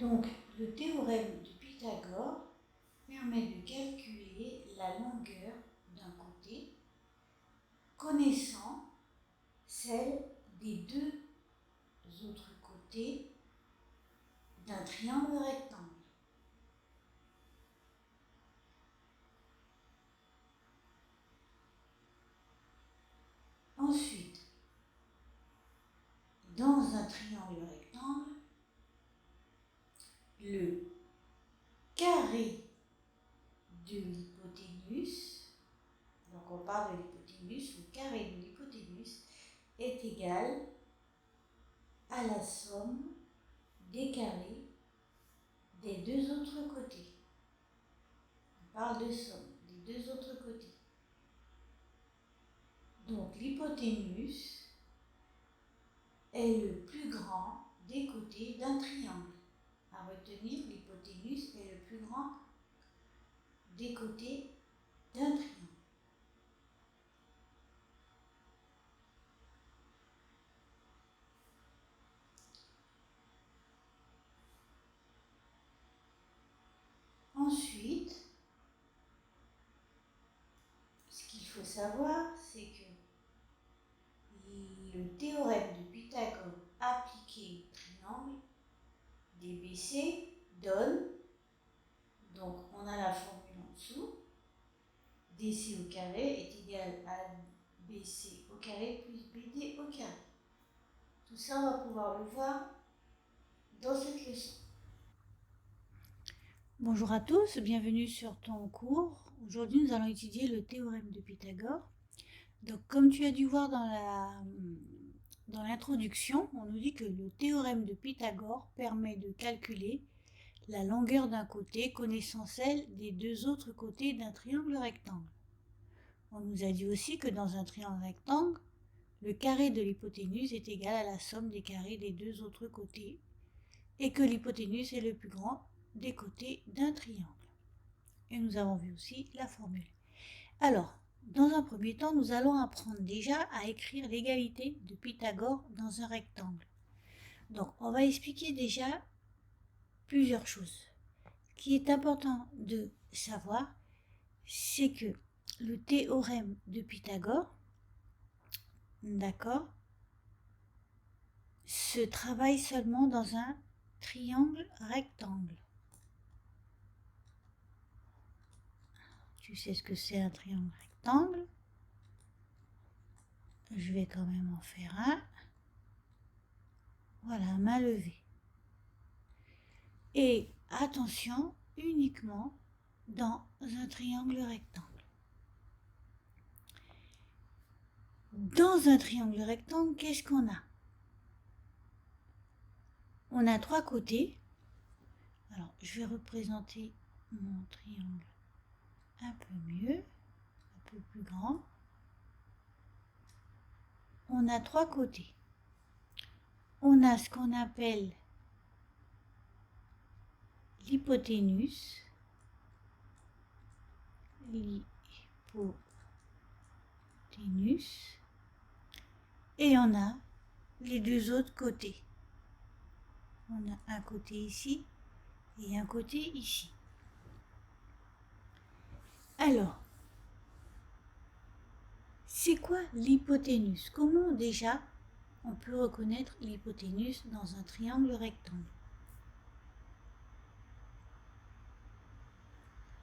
Donc, le théorème de Pythagore permet de calculer la longueur d'un côté, connaissant celle des deux autres côtés d'un triangle rectangle. Ensuite, dans un triangle rectangle, le carré de l'hypoténuse, donc on parle de l'hypoténuse, le carré de l'hypoténuse est égal à la somme des carrés des deux autres côtés. On parle de somme des deux autres côtés. Donc l'hypoténuse est le plus grand des côtés d'un triangle. À retenir, l'hypoténuse est le plus grand des côtés d'un triangle. Ensuite, ce qu'il faut savoir, c'est que le théorème de Pythagore appliqué au triangle DBC donne, donc on a la formule en dessous, DC au carré est égal à BC au carré plus BD au carré. Tout ça, on va pouvoir le voir dans cette leçon. Bonjour à tous, bienvenue sur ton cours. Aujourd'hui, nous allons étudier le théorème de Pythagore. Donc, comme tu as dû voir dans l'introduction, on nous dit que le théorème de Pythagore permet de calculer la longueur d'un côté connaissant celle des deux autres côtés d'un triangle rectangle. On nous a dit aussi que dans un triangle rectangle, le carré de l'hypoténuse est égal à la somme des carrés des deux autres côtés et que l'hypoténuse est le plus grand des côtés d'un triangle. Et nous avons vu aussi la formule. Alors, dans un premier temps, nous allons apprendre déjà à écrire l'égalité de Pythagore dans un rectangle. Donc, on va expliquer déjà plusieurs choses. Ce qui est important de savoir, c'est que le théorème de Pythagore, d'accord, se travaille seulement dans un triangle rectangle. Tu sais ce que c'est un triangle rectangle. Je vais quand même en faire un. Voilà, main levée. Et attention, uniquement dans un triangle rectangle. Dans un triangle rectangle, qu'est-ce qu'on a? On a trois côtés. Alors, je vais représenter mon triangle un peu mieux, un peu plus grand. On a trois côtés. On a ce qu'on appelle l'hypoténuse, et on a les deux autres côtés. On a un côté ici et un côté ici. Alors, c'est quoi l'hypoténuse? Comment déjà on peut reconnaître l'hypoténuse dans un triangle rectangle?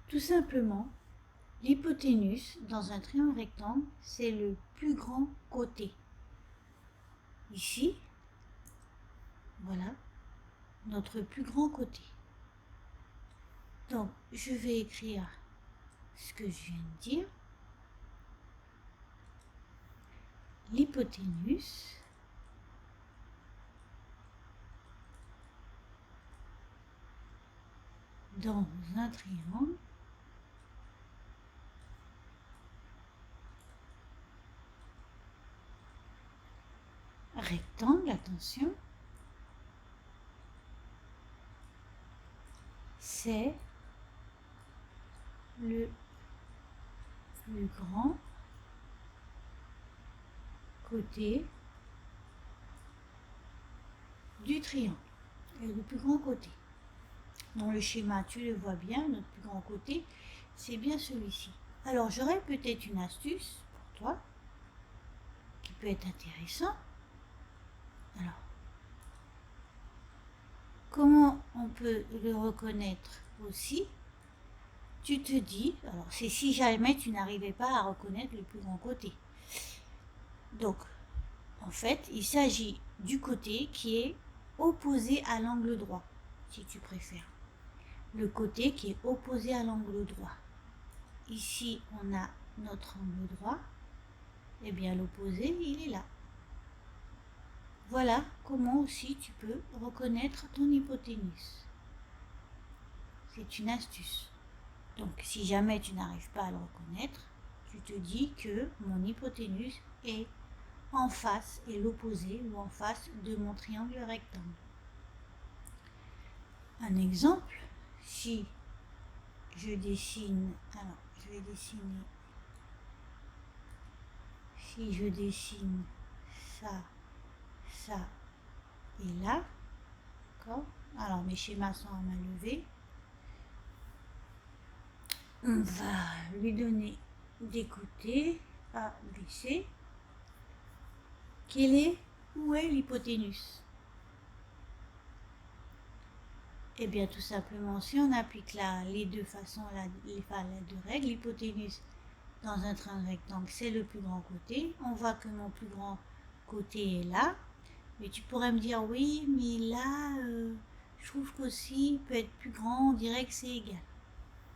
Tout simplement, l'hypoténuse dans un triangle rectangle, c'est le plus grand côté. Ici, voilà, notre plus grand côté. Donc, je vais écrire ce que je viens de dire. L'hypoténuse dans un triangle rectangle, attention, c'est le plus grand côté du triangle, et le plus grand côté. dans le schéma, tu le vois bien, notre plus grand côté, c'est bien celui-ci. Alors, j'aurais peut-être une astuce pour toi qui peut être intéressant. Alors, comment on peut le reconnaître aussi? Tu te dis, alors c'est si jamais tu n'arrivais pas à reconnaître le plus grand côté. Donc, en fait, il s'agit du côté qui est opposé à l'angle droit, si tu préfères. Le côté qui est opposé à l'angle droit. Ici, on a notre angle droit. Et bien, l'opposé, il est là. Voilà comment aussi tu peux reconnaître ton hypoténuse. C'est une astuce. Donc, si jamais tu n'arrives pas à le reconnaître, tu te dis que mon hypoténuse est en face et l'opposé ou en face de mon triangle rectangle. Un exemple, si je dessine, alors je vais dessiner, si je dessine ça, ça et là, d'accord? Alors mes schémas sont à main levée. On va lui donner des côtés A, B, C. Où est l'hypoténuse? Eh bien, tout simplement, si on applique là les deux façons, les deux règles, l'hypoténuse dans un triangle rectangle, c'est le plus grand côté. On voit que mon plus grand côté est là. Mais tu pourrais me dire, oui, mais là, je trouve qu'aussi, il peut être plus grand, on dirait que c'est égal.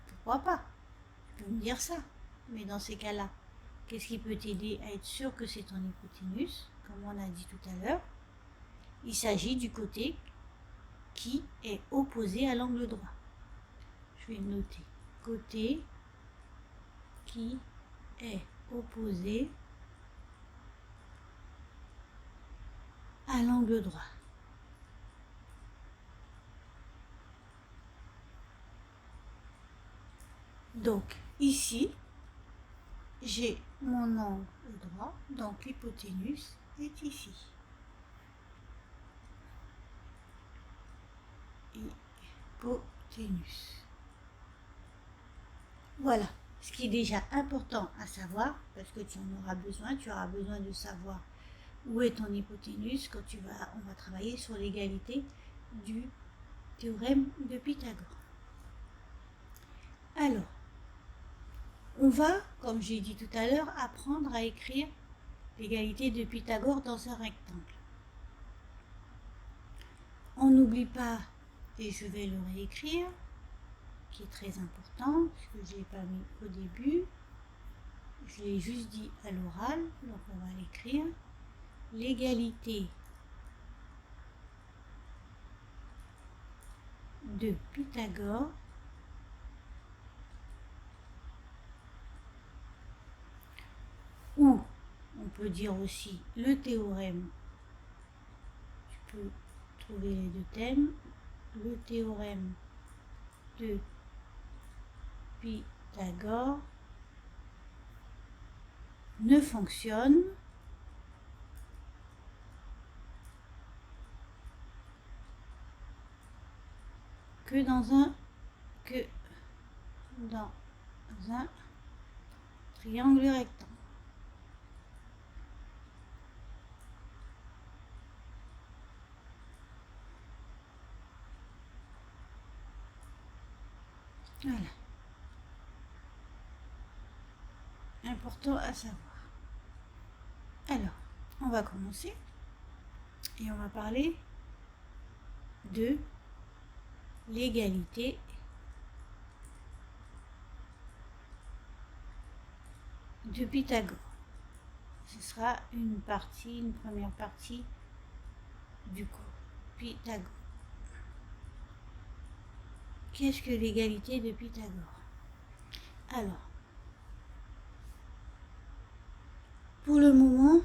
Pourquoi pas? Tu peux me dire ça. Mais dans ces cas-là, qu'est-ce qui peut t'aider à être sûr que c'est ton hypoténuse? Comme on a dit tout à l'heure, il s'agit du côté qui est opposé à l'angle droit. Je vais noter côté qui est opposé à l'angle droit. Donc ici, j'ai mon angle droit, donc l'hypoténuse est ici. Hypoténuse. Voilà, ce qui est déjà important à savoir, parce que tu en auras besoin, tu auras besoin de savoir où est ton hypoténuse quand on va travailler sur l'égalité du théorème de Pythagore. Alors, on va, comme j'ai dit tout à l'heure, apprendre à écrire l'égalité de Pythagore dans un rectangle. On n'oublie pas, et je vais le réécrire, qui est très important, ce que je n'ai pas mis au début. Je l'ai juste dit à l'oral, donc on va l'écrire. L'égalité de Pythagore ou on peut dire aussi le théorème, tu peux trouver les deux thèmes, le théorème de Pythagore ne fonctionne que dans un triangle rectangle. Voilà. Important à savoir. Alors, on va commencer et on va parler de l'égalité de Pythagore. Ce sera une première partie du cours. Pythagore. Qu'est-ce que l'égalité de Pythagore? Alors, pour le moment,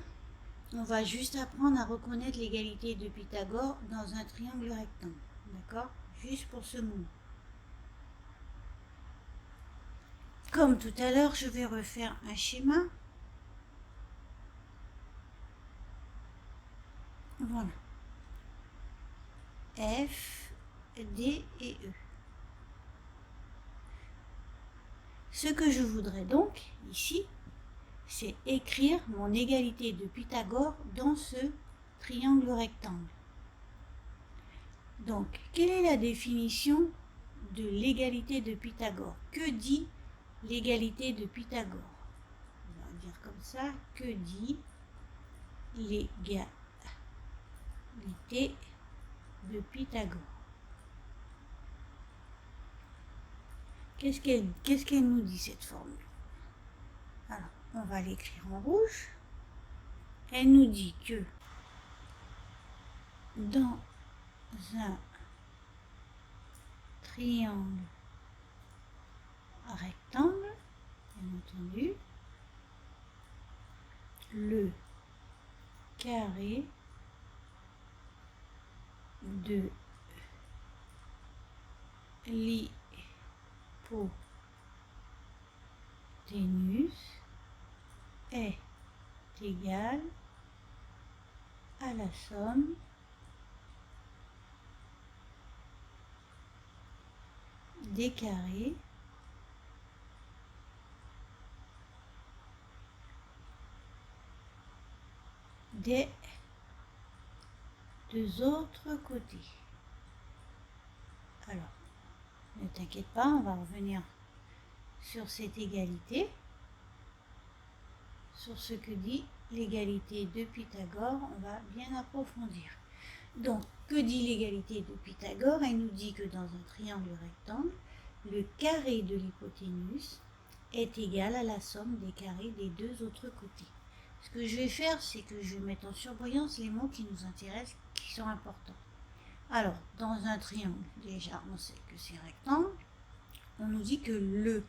on va juste apprendre à reconnaître l'égalité de Pythagore dans un triangle rectangle. D'accord? Juste pour ce moment. Comme tout à l'heure, je vais refaire un schéma. Voilà. F, D et E. Ce que je voudrais donc ici, c'est écrire mon égalité de Pythagore dans ce triangle rectangle. Donc, quelle est la définition de l'égalité de Pythagore? Que dit l'égalité de Pythagore? On va dire comme ça, que dit l'égalité de Pythagore? Qu'est-ce qu'elle nous dit, cette formule? Alors, on va l'écrire en rouge. Elle nous dit que dans un triangle rectangle, bien entendu, le carré de l'hypoténuse est égal à la somme des carrés des deux autres côtés. Alors, ne t'inquiète pas, on va revenir sur cette égalité, sur ce que dit l'égalité de Pythagore, on va bien approfondir. Donc, que dit l'égalité de Pythagore? Elle nous dit que dans un triangle rectangle, le carré de l'hypoténuse est égal à la somme des carrés des deux autres côtés. Ce que je vais faire, c'est que je vais mettre en surbrillance les mots qui nous intéressent, qui sont importants. Alors, dans un triangle, déjà, on sait que c'est rectangle. On nous dit que le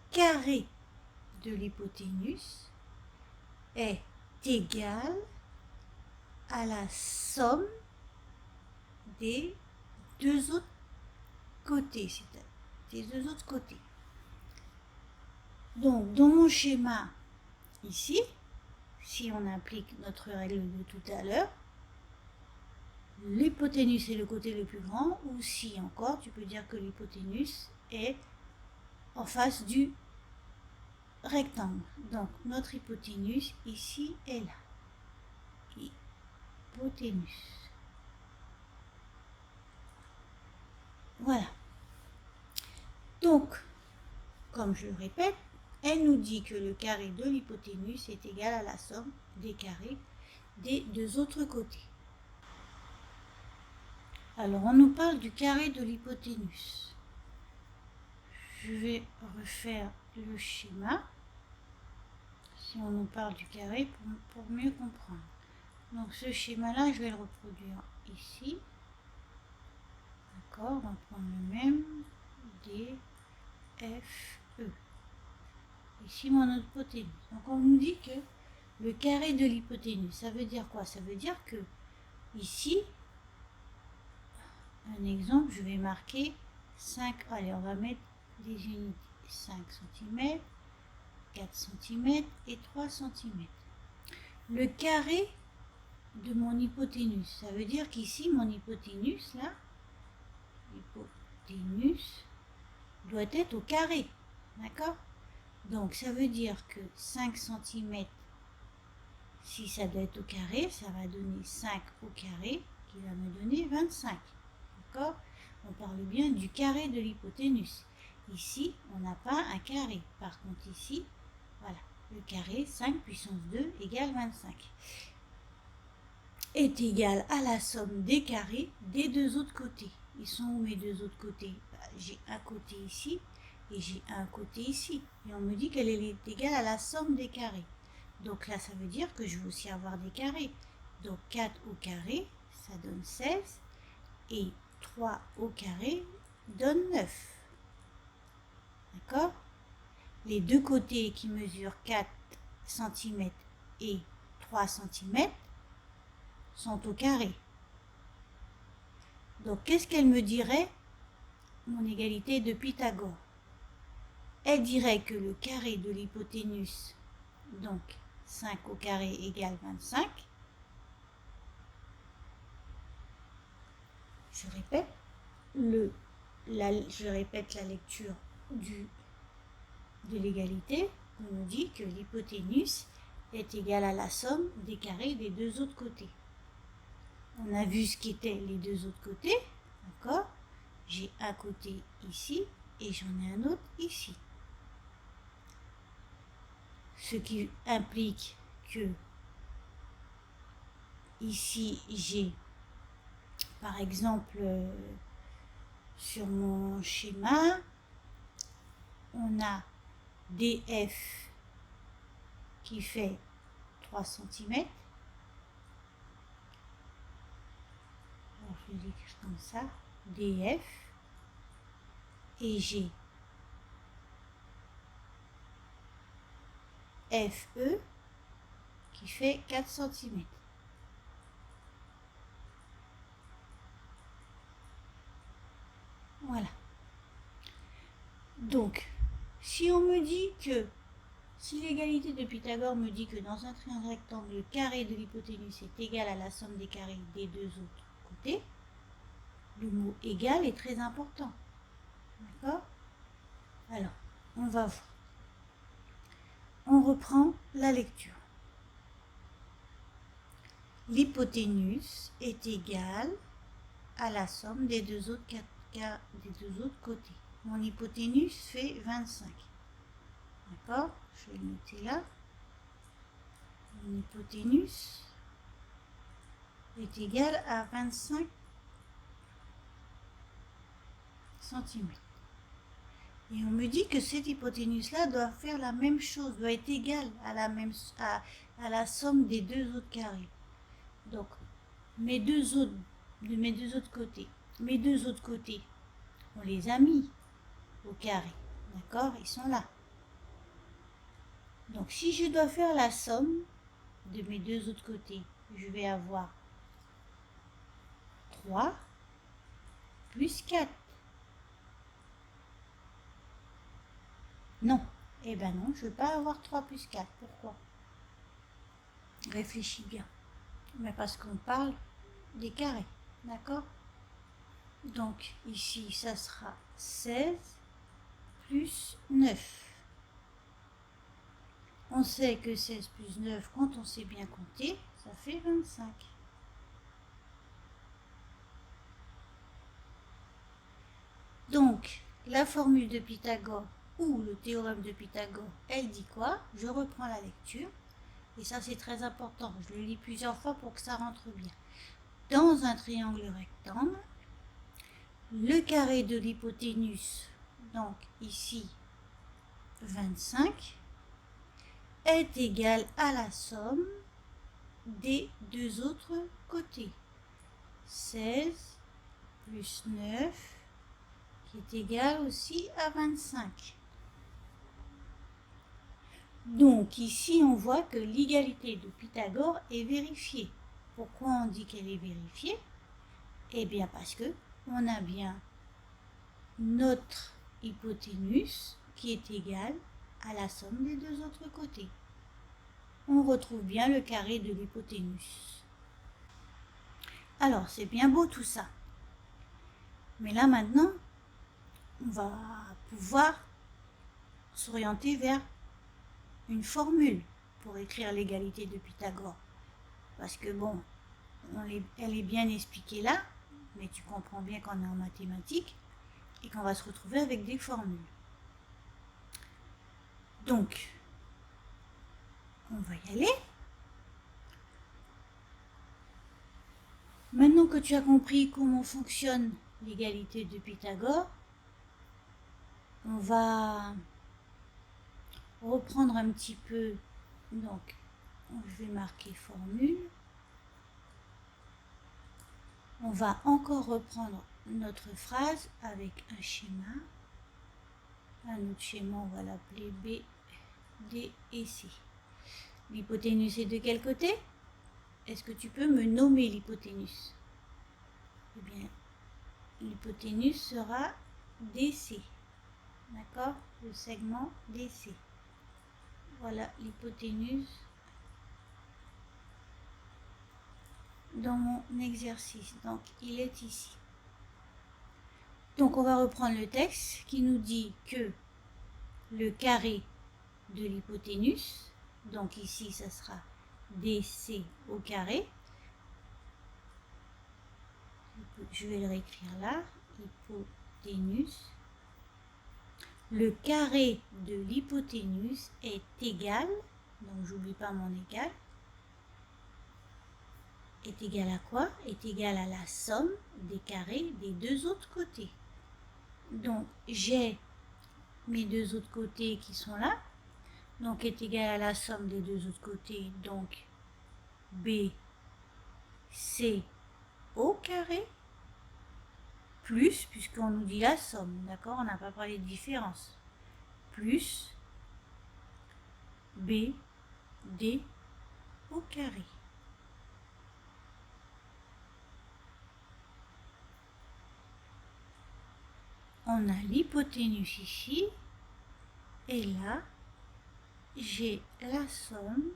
carré de l'hypoténuse est égal à la somme des deux autres côtés, c'est-à-dire des deux autres côtés. Donc, dans mon schéma, ici, si on applique notre règle de tout à l'heure, l'hypoténuse est le côté le plus grand, ou si encore, tu peux dire que l'hypoténuse est en face du rectangle. Donc, notre hypoténuse, ici, est là. Hypoténuse. Voilà. Donc, comme je le répète, elle nous dit que le carré de l'hypoténuse est égal à la somme des carrés des deux autres côtés. Alors, on nous parle du carré de l'hypoténuse. Je vais refaire le schéma, si on nous parle du carré, pour mieux comprendre. Donc, ce schéma-là, je vais le reproduire ici. D'accord, on va prendre le même, D, F, E. Ici, mon hypoténuse. Donc, on nous dit que le carré de l'hypoténuse, ça veut dire quoi? Ça veut dire que ici, un exemple, je vais marquer 5, allez, on va mettre des unités, 5 cm, 4 cm et 3 cm. Le carré de mon hypoténuse, ça veut dire qu'ici, mon hypoténuse, là, l'hypoténuse doit être au carré, d'accord? Donc, ça veut dire que 5 cm, si ça doit être au carré, ça va donner 5 au carré, qui va me donner 25. D'accord? On parle bien du carré de l'hypoténuse. Ici, on n'a pas un carré. Par contre, ici, voilà, le carré, 5 puissance 2 égale 25, est égal à la somme des carrés des deux autres côtés. Ils sont où mes deux autres côtés? J'ai un côté ici et j'ai un côté ici. Et on me dit qu'elle est égale à la somme des carrés. Donc là, ça veut dire que je vais aussi avoir des carrés. Donc 4 au carré, ça donne 16. Et 3 au carré donne 9. D'accord? Les deux côtés qui mesurent 4 cm et 3 cm sont au carré. Donc, qu'est-ce qu'elle me dirait, mon égalité de Pythagore? Elle dirait que le carré de l'hypoténuse, donc 5 au carré égale 25. Je répète, je répète la lecture du de l'égalité, on nous dit que l'hypoténuse est égale à la somme des carrés des deux autres côtés. On a vu ce qu'étaient les deux autres côtés, d'accord? J'ai un côté ici et j'en ai un autre ici. Ce qui implique que ici j'ai, par exemple, sur mon schéma, on a DF qui fait 3 cm. Alors, je vais l'écrire comme ça, DF, et j'ai FE qui fait 4 cm. Voilà. Donc, si on me dit que, si l'égalité de Pythagore me dit que dans un triangle rectangle, le carré de l'hypoténuse est égal à la somme des carrés des deux autres côtés, le mot égal est très important. D'accord? Alors, on va voir. On reprend la lecture. L'hypoténuse est égale à la somme des deux autres côtés. Mon hypoténuse fait 25. D'accord? Je vais le noter là. Mon hypoténuse est égale à 25 cm. Et on me dit que cette hypoténuse-là doit faire la même chose, doit être égale à la somme des deux autres carrés. Donc, mes deux autres côtés, on les a mis au carré. D'accord? Ils sont là. Donc, si je dois faire la somme de mes deux autres côtés, je vais avoir 3 plus 4. Non. Eh ben non, je ne veux pas avoir 3 plus 4. Pourquoi? Réfléchis bien. Mais parce qu'on parle des carrés. D'accord? Donc, ici, ça sera 16 plus 9. On sait que 16 plus 9, quand on sait bien compter, ça fait 25. Donc, la formule de Pythagore ou le théorème de Pythagore, elle dit quoi? Je reprends la lecture. Et ça, c'est très important. Je le lis plusieurs fois pour que ça rentre bien. Dans un triangle rectangle, le carré de l'hypoténuse, donc ici 25, est égal à la somme des deux autres côtés. 16 plus 9 qui est égal aussi à 25. Donc ici on voit que l'égalité de Pythagore est vérifiée. Pourquoi on dit qu'elle est vérifiée? Eh bien parce que on a bien notre hypoténuse qui est égale à la somme des deux autres côtés. On retrouve bien le carré de l'hypoténuse. Alors, c'est bien beau tout ça. Mais là, maintenant, on va pouvoir s'orienter vers une formule pour écrire l'égalité de Pythagore. Parce que bon, elle est bien expliquée là, mais tu comprends bien qu'on est en mathématiques et qu'on va se retrouver avec des formules. Donc, on va y aller. Maintenant que tu as compris comment fonctionne l'égalité de Pythagore, on va reprendre un petit peu. Donc, je vais marquer formule. On va encore reprendre notre phrase avec un schéma. Un autre schéma, on va l'appeler B, D et C. L'hypoténuse est de quel côté? Est-ce que tu peux me nommer l'hypoténuse? Eh bien, l'hypoténuse sera DC. D'accord? Le segment DC. Voilà l'hypoténuse dans mon exercice. Donc, il est ici. Donc, on va reprendre le texte qui nous dit que le carré de l'hypoténuse. Donc ici, ça sera DC au carré. Je vais le réécrire là. Hypoténuse. Le carré de l'hypoténuse est égal, donc j'oublie pas mon égal, est égal à quoi? Est égal à la somme des carrés des deux autres côtés. Donc j'ai mes deux autres côtés qui sont là, donc est égal à la somme des deux autres côtés, donc B, C au carré, plus, puisqu'on nous dit la somme, d'accord? On n'a pas parlé de différence, plus B, D au carré. On a l'hypoténuse ici, et là, j'ai la somme.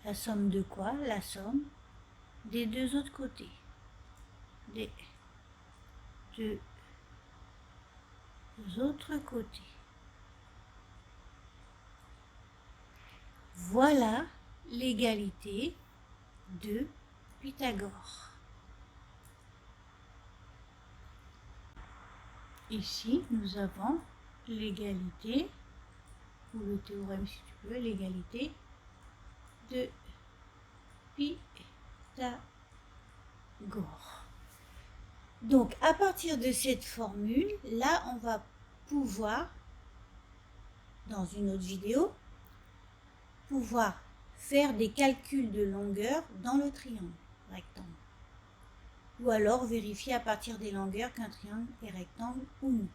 La somme de quoi? La somme des deux autres côtés. Des deux autres côtés. Voilà l'égalité de Pythagore. Ici, nous avons l'égalité, ou le théorème si tu veux, l'égalité de Pythagore. Donc, à partir de cette formule, là, on va pouvoir, dans une autre vidéo, pouvoir faire des calculs de longueur dans le triangle rectangle. Ou alors vérifier à partir des longueurs qu'un triangle est rectangle ou non.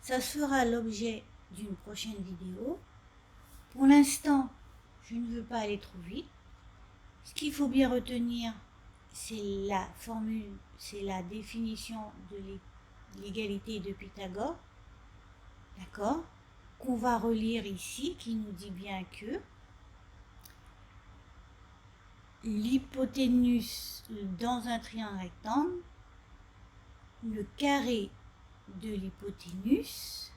Ça sera l'objet d'une prochaine vidéo. Pour l'instant, je ne veux pas aller trop vite. Ce qu'il faut bien retenir, c'est la formule, c'est la définition de l'égalité de Pythagore, d'accord, qu'on va relire ici, qui nous dit bien que l'hypoténuse dans un triangle rectangle, le carré de l'hypoténuse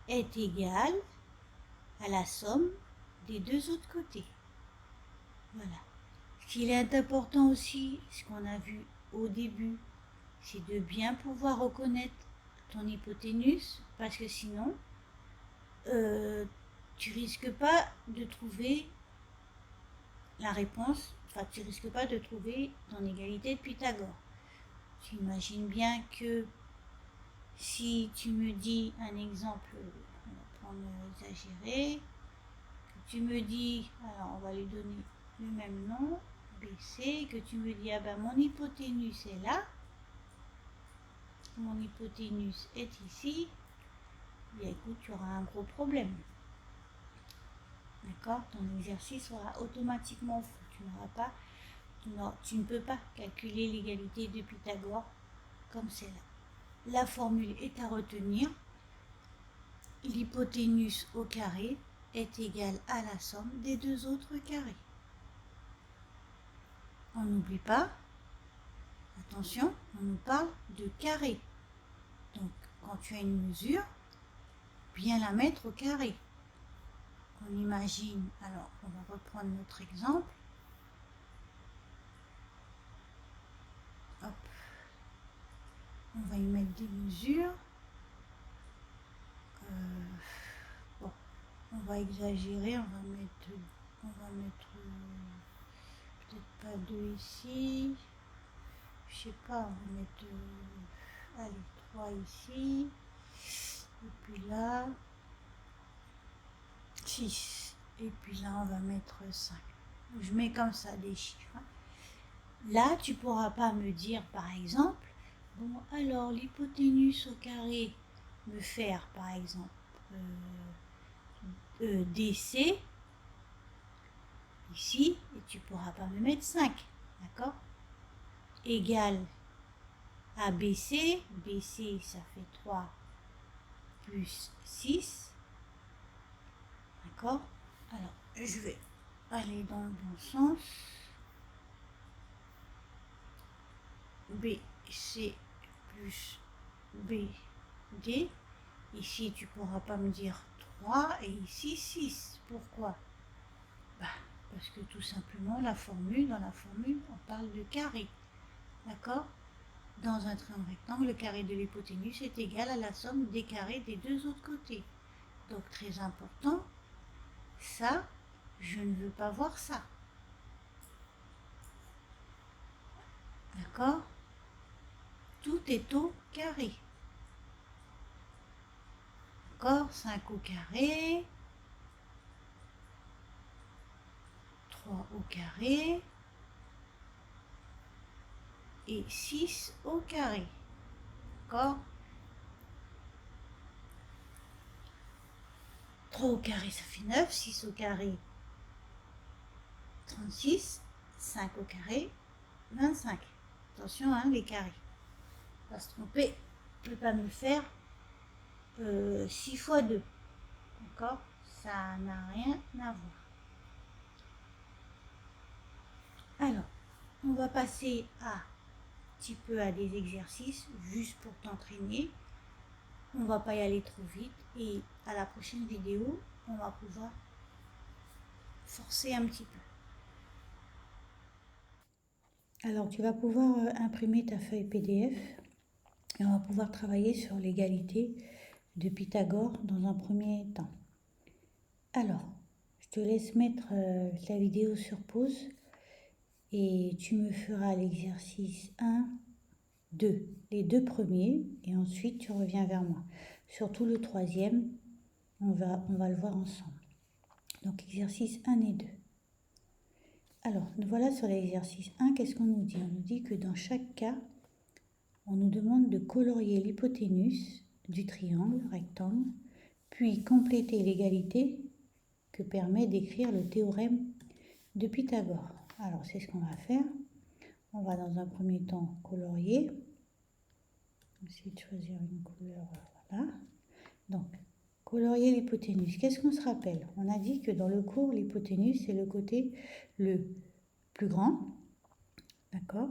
est égal à la somme des deux autres côtés. Voilà. Ce qu'il est important aussi, ce qu'on a vu au début, c'est de bien pouvoir reconnaître ton hypoténuse, parce que sinon, tu risques pas de trouver la réponse, enfin tu risques pas de trouver ton égalité de Pythagore. Tu imagines bien que si tu me dis un exemple, on va prendre exagéré, que tu me dis, alors on va lui donner le même nom, BC, que tu me dis, ah ben mon hypoténuse est là, mon hypoténuse est ici, bien écoute, tu auras un gros problème. D'accord? Ton exercice sera automatiquement faux. Tu n'auras pas, tu ne peux pas calculer l'égalité de Pythagore comme c'est là. La formule est à retenir. L'hypoténuse au carré est égale à la somme des deux autres carrés. On n'oublie pas, attention, on nous parle de carré. Donc, quand tu as une mesure, bien la mettre au carré. On imagine, alors on va reprendre notre exemple. Hop. On va y mettre des mesures. Bon, on va exagérer, on va mettre peut-être pas 2 ici. Je sais pas, on va mettre allez, 3 ici. Et puis là, 6. Et puis là, on va mettre 5. Je mets comme ça des chiffres. Là, tu pourras pas me dire, par exemple, bon, alors l'hypoténuse au carré me faire, par exemple, DC, ici, et tu pourras pas me mettre 5, d'accord? Égal à BC, BC, ça fait 3 plus 6, d'accord? Alors, je vais aller dans le bon sens. BC plus B, D. Ici, tu ne pourras pas me dire 3 et ici 6. Pourquoi? Parce que tout simplement, dans la formule, on parle de carré. D'accord? Dans un triangle rectangle, le carré de l'hypoténuse est égal à la somme des carrés des deux autres côtés. Donc, très important, ça, je ne veux pas voir ça. D'accord? Tout est au carré. D'accord? 5 au carré, 3 au carré et 6 au carré. D'accord? 3 au carré, ça fait 9. 6 au carré, 36. 5 au carré, 25. Attention, hein, les carrés. Pas se tromper. Je ne peux pas me faire 6 fois 2. D'accord? Ça n'a rien à voir. Alors, on va passer un petit peu à des exercices, juste pour t'entraîner. On va pas y aller trop vite. Et à la prochaine vidéo, on va pouvoir forcer un petit peu. Alors, tu vas pouvoir imprimer ta feuille PDF et on va pouvoir travailler sur l'égalité de Pythagore dans un premier temps. Alors, je te laisse mettre la vidéo sur pause et tu me feras l'exercice 1, 2, les deux premiers et ensuite tu reviens vers moi. Surtout le troisième, on va le voir ensemble. Donc, exercice 1 et 2. Alors, nous voilà sur l'exercice 1. Qu'est-ce qu'on nous dit? On nous dit que dans chaque cas, on nous demande de colorier l'hypoténuse du triangle rectangle, puis compléter l'égalité que permet d'écrire le théorème de Pythagore. Alors, c'est ce qu'on va faire. On va dans un premier temps colorier. On va essayer de choisir une couleur. Voilà. Donc, colorier l'hypoténuse. Qu'est-ce qu'on se rappelle? On a dit que dans le cours, l'hypoténuse, c'est le côté le plus grand. D'accord?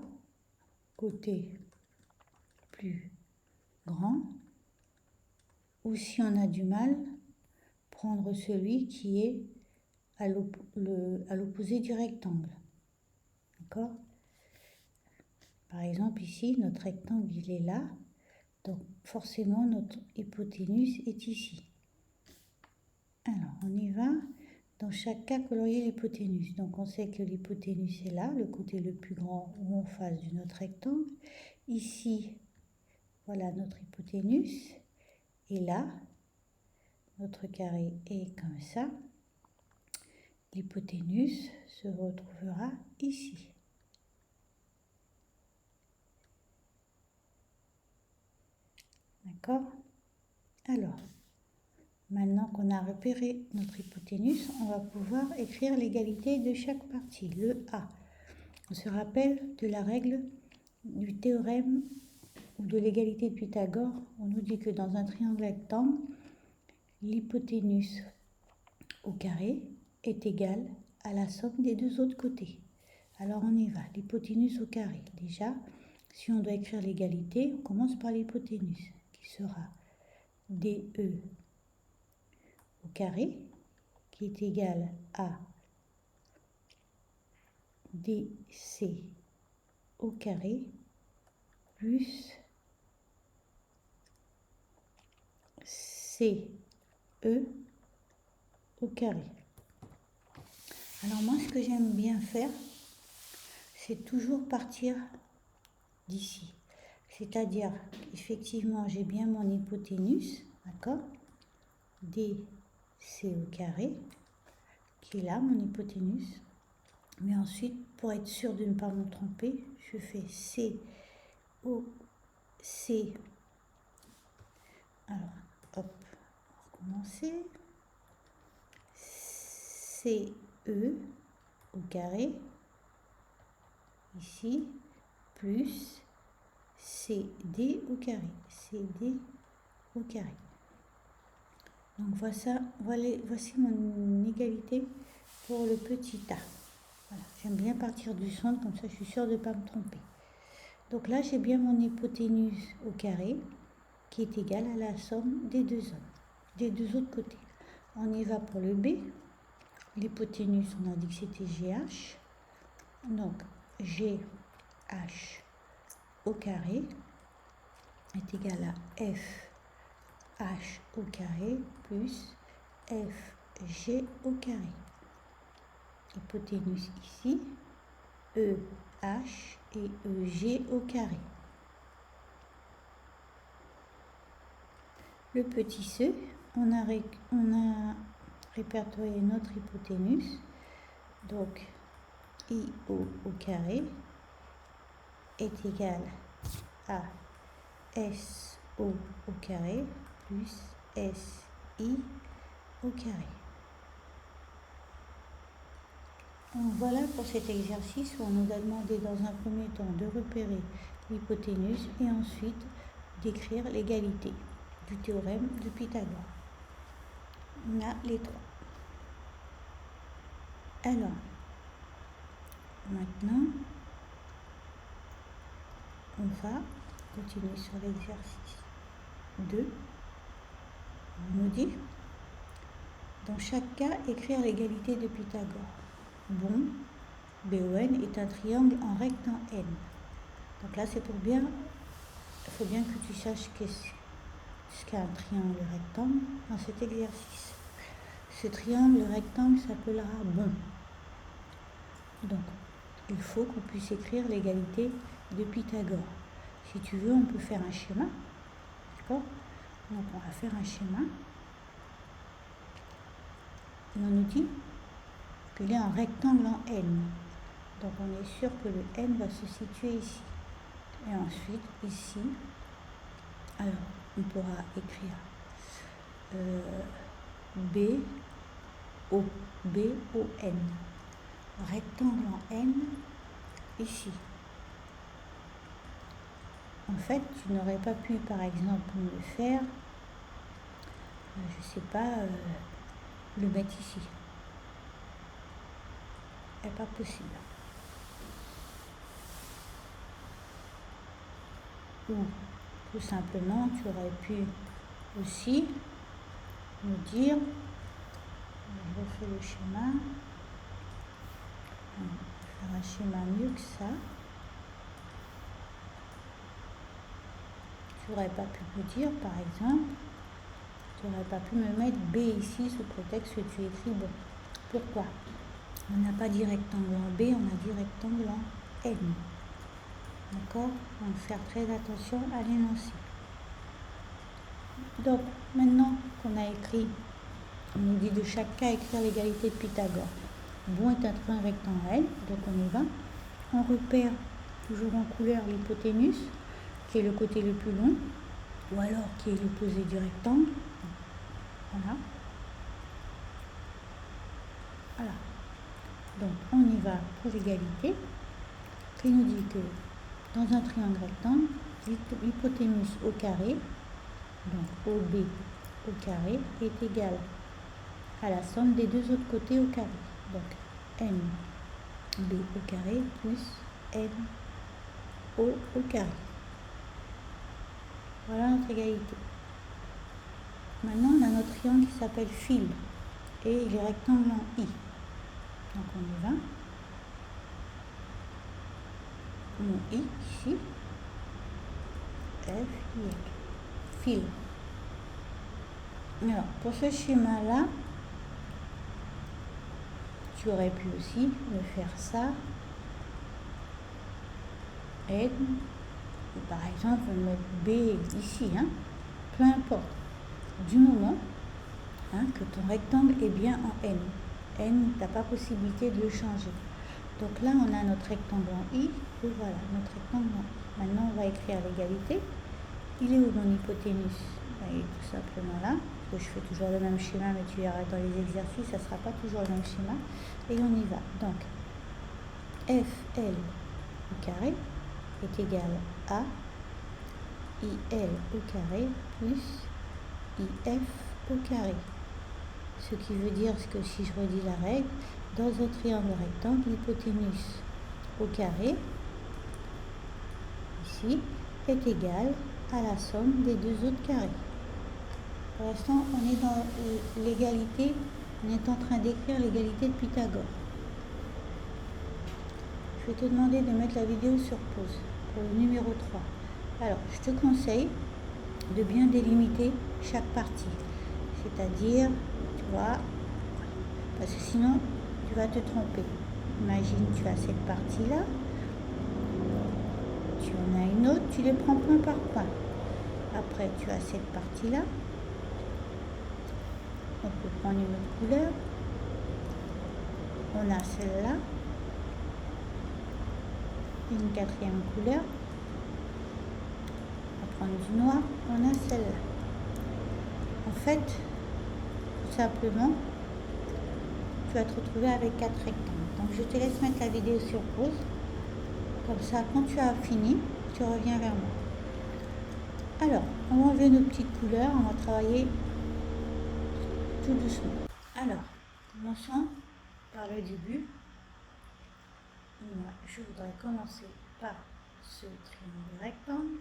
Côté plus grand. Ou si on a du mal, prendre celui qui est à l'opposé du rectangle. D'accord? Par exemple, ici, notre rectangle, il est là. Donc, forcément, notre hypoténuse est ici. Alors, on y va. Dans chaque cas, colorier l'hypoténuse. Donc, on sait que l'hypoténuse est là, le côté le plus grand ou en face de notre rectangle. Ici, voilà notre hypoténuse. Et là, notre carré est comme ça. L'hypoténuse se retrouvera ici. D'accord? Alors, maintenant qu'on a repéré notre hypoténuse, on va pouvoir écrire l'égalité de chaque partie, le A. On se rappelle de la règle du théorème ou de l'égalité de Pythagore. On nous dit que dans un triangle rectangle, l'hypoténuse au carré est égale à la somme des deux autres côtés. Alors on y va, l'hypoténuse au carré. Déjà, si on doit écrire l'égalité, on commence par l'hypoténuse, qui sera DE au carré, qui est égal à DC au carré, plus CE au carré. Alors moi, ce que j'aime bien faire, c'est toujours partir d'ici. C'est-à-dire, effectivement, j'ai bien mon hypoténuse, d'accord? DC au carré, qui est là, mon hypoténuse. Mais ensuite, pour être sûr de ne pas me tromper, je fais CO, C. Alors, hop, on va recommencer. CE au carré, ici, plus CD au carré, CD au carré. Donc voici mon égalité pour le petit A. Voilà, j'aime bien partir du centre, comme ça je suis sûre de ne pas me tromper. Donc là, j'ai bien mon hypoténuse au carré qui est égal à la somme des deux autres côtés. On y va pour le B. L'hypoténuse, on a dit que c'était GH. Donc, GH au carré est égal à FH au carré plus FG au carré. Hypoténuse ici, EH et EG au carré. Le petit c, on a répertorié notre hypoténuse. Donc, IO au carré est égal à SO au carré plus SI au carré. Donc voilà pour cet exercice où on nous a demandé dans un premier temps de repérer l'hypoténuse et ensuite d'écrire l'égalité du théorème de Pythagore. On a les trois. Alors, maintenant, on va continuer sur l'exercice 2. On nous dit, dans chaque cas, écrire l'égalité de Pythagore. Bon, BON est un triangle en rectangle N. Donc là, c'est pour bien, il faut bien que tu saches ce qu'est un triangle rectangle dans cet exercice. Ce triangle rectangle s'appellera bon. Donc, il faut qu'on puisse écrire l'égalité de Pythagore. Si tu veux, on peut faire un schéma. D'accord? Donc, on va faire un schéma. Et on nous dit qu'il est un rectangle en N. Donc, on est sûr que le N va se situer ici. Et ensuite, ici, alors, on pourra écrire B-O-N. Rectangle en N, ici. En fait, tu n'aurais pas pu, par exemple, le faire, je ne sais pas, le mettre ici. Ce n'est pas possible. Ou, tout simplement, tu aurais pu aussi me dire, je refais le schéma, on va faire un schéma mieux que ça. Tu n'aurais pas pu me dire, par exemple, tu n'aurais pas pu me mettre B ici sous prétexte que tu écris bon. Pourquoi? On n'a pas dit rectangle en B, on a dit rectangle en N. D'accord? Donc faire très attention à l'énoncé. Donc maintenant qu'on a écrit, on nous dit de chaque cas écrire l'égalité de Pythagore. Bon est un triangle rectangle N, donc on y va. On repère toujours en couleur l'hypoténuse, qui est le côté le plus long, ou alors qui est l'opposé du rectangle. Voilà. Voilà. Donc on y va pour l'égalité, qui nous dit que dans un triangle rectangle, l'hypoténuse au carré, donc OB au carré, est égale à la somme des deux autres côtés au carré. Donc NB au carré plus NO au carré. Voilà notre égalité. Maintenant, on a notre triangle qui s'appelle fil et il est rectangle en I. Donc on y va. Mon I ici. F, I, fil. Alors, pour ce schéma-là, tu aurais pu aussi me faire ça. N, ou par exemple, mettre B ici, hein, peu importe. Du moment que ton rectangle est bien en N. N, tu n'as pas possibilité de le changer. Donc là, on a notre rectangle en I, et voilà, notre rectangle en I. Maintenant, on va écrire l'égalité. Il est où mon hypoténuse? Il est tout simplement là. Je fais toujours le même schéma, mais tu verras dans les exercices, ça ne sera pas toujours le même schéma. Et on y va. Donc, FL au carré est égal à IL au carré plus IF au carré. Ce qui veut dire que si je redis la règle, dans un triangle rectangle, l'hypoténuse au carré, ici est égal à la somme des deux autres carrés. Pour l'instant, on est dans l'égalité, on est en train d'écrire l'égalité de Pythagore. Je vais te demander de mettre la vidéo sur pause pour le numéro 3. Alors, je te conseille de bien délimiter chaque partie. C'est-à-dire, tu vois, parce que sinon, tu vas te tromper. Imagine, tu as cette partie-là, tu en as une autre, tu les prends point par point. Après, tu as cette partie-là. On peut prendre une autre couleur. On a celle-là. Une quatrième couleur. On va prendre du noir. On a celle-là. En fait, tout simplement, tu vas te retrouver avec 4 rectangles. Donc, je te laisse mettre la vidéo sur pause. Comme ça, quand tu as fini, tu reviens vers moi. Alors, on va enlever nos petites couleurs. On va travailler tout doucement. Alors, commençons par le début. Moi, je voudrais commencer par ce triangle rectangle.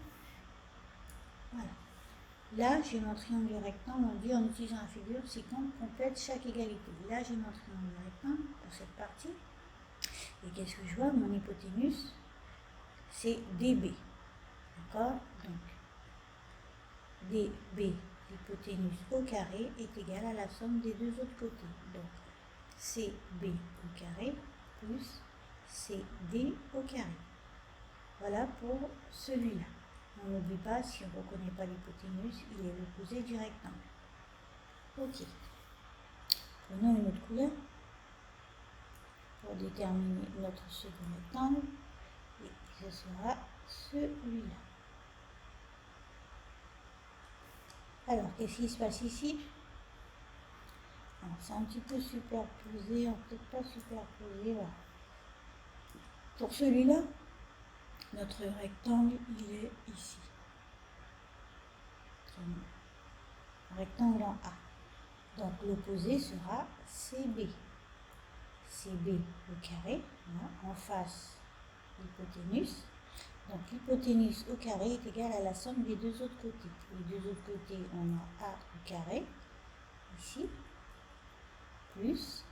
Voilà. Là, j'ai mon triangle rectangle. On dit en utilisant la figure, si compte complète chaque égalité. Là, j'ai mon triangle rectangle pour cette partie. Et qu'est-ce que je vois? Mon hypoténuse, c'est DB. D'accord? Donc, DB, l'hypoténuse au carré, est égale à la somme des deux autres côtés. Donc, CB au carré plus CD au carré. Voilà pour celui-là. On n'oublie pas, si on ne reconnaît pas l'hypoténuse, il est l'opposé du rectangle. Ok. Prenons une autre couleur pour déterminer notre second rectangle. Et ce sera celui-là. Alors, qu'est-ce qui se passe ici? C'est un petit peu superposé, peut-être pas superposé, voilà. Pour celui-là, notre rectangle, il est ici. Un rectangle en A. Donc l'opposé sera CB. CB au carré, en face l'hypoténuse. Donc l'hypoténuse au carré est égale à la somme des deux autres côtés. Les deux autres côtés, on a A au carré, ici, plus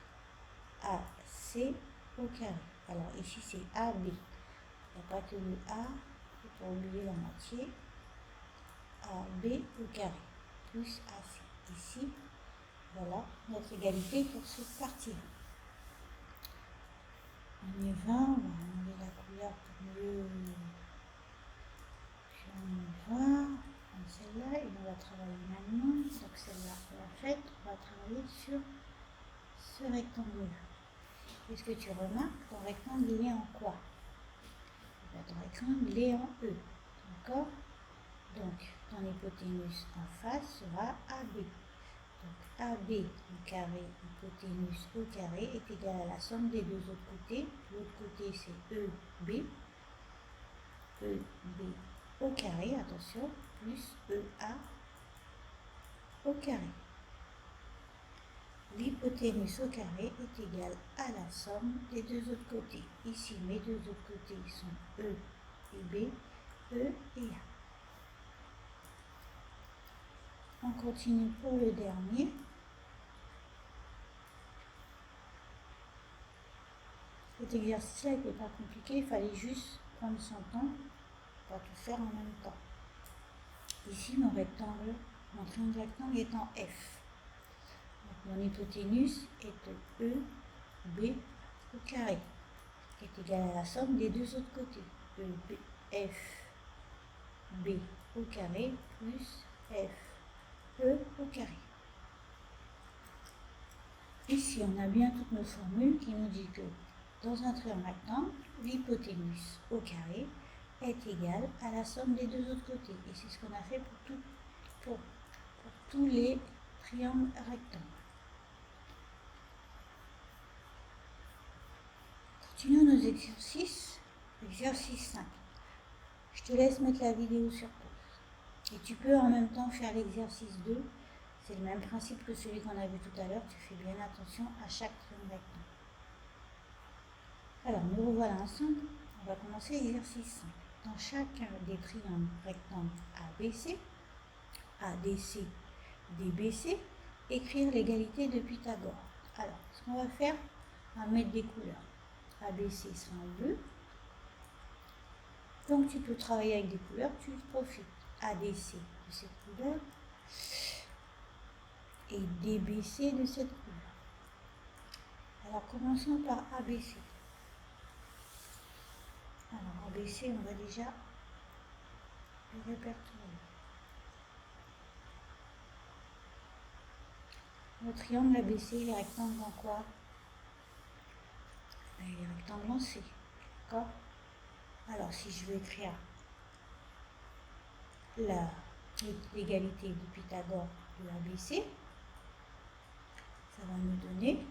AC au carré. Alors ici c'est AB. Il n'y a pas que le A, il faut pas oublier la moitié. AB au carré, plus AC. Ici, voilà notre égalité pour cette partie-là. On y va, on va enlever la couleur pour mieux. Puis on y va, on prend celle-là et on va travailler maintenant. Donc celle-là, en fait, on va travailler sur ce rectangle-là. Qu'est-ce que tu remarques? Ton rectangle, il est en quoi? Ton rectangle, il est en E. D'accord? Donc, ton hypoténuse en face sera AB. Donc, AB au carré, hypoténuse au carré, est égal à la somme des deux autres côtés. L'autre côté, c'est EB. EB au carré, attention, plus EA au carré. L'hypoténuse au carré est égale à la somme des deux autres côtés. Ici, mes deux autres côtés sont E et B, E et A. On continue pour le dernier. Cet exercice-là n'était pas compliqué, il fallait juste prendre son temps pour tout faire en même temps. Ici, mon rectangle, mon triangle rectangle est en F. Donc, mon hypoténuse est E, B au carré, qui est égal à la somme des deux autres côtés. E, B, F, B au carré plus F, E au carré. Ici, on a bien toutes nos formules qui nous disent que dans un triangle rectangle, l'hypoténuse au carré est égale à la somme des deux autres côtés. Et c'est ce qu'on a fait pour tous les triangles rectangles. Continuons nos exercices. Exercice 5. Je te laisse mettre la vidéo sur pause. Et tu peux en même temps faire l'exercice 2. C'est le même principe que celui qu'on a vu tout à l'heure. Tu fais bien attention à chaque triangle rectangle. Alors, nous revoilà ensemble. On va commencer l'exercice 5. dans chacun des triangles rectangles ABC, ADC, DBC, écrire l'égalité de Pythagore. Alors, ce qu'on va faire, on va mettre des couleurs. ABC sera en bleu. Donc, tu peux travailler avec des couleurs, tu profites. ADC de cette couleur et DBC de cette couleur. Alors, commençons par ABC. Alors, ABC, on va déjà le répertorier. Le triangle ABC, il est rectangle en quoi? Il est rectangle en C. D'accord? Alors, si je veux écrire l'égalité de Pythagore de ABC, ça va nous donner,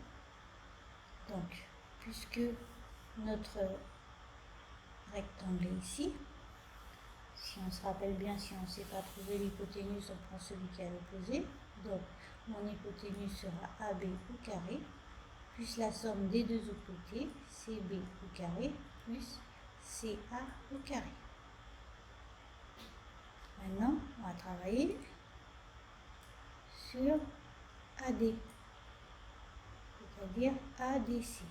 donc, puisque notre rectangle est ici, si on se rappelle bien, si on ne sait pas trouver l'hypoténuse, on prend celui qui est à l'opposé. Donc, mon hypoténuse sera AB au carré, plus la somme des deux autres côtés, CB au carré, plus CA au carré. Maintenant, on va travailler sur AD, c'est-à-dire ADC.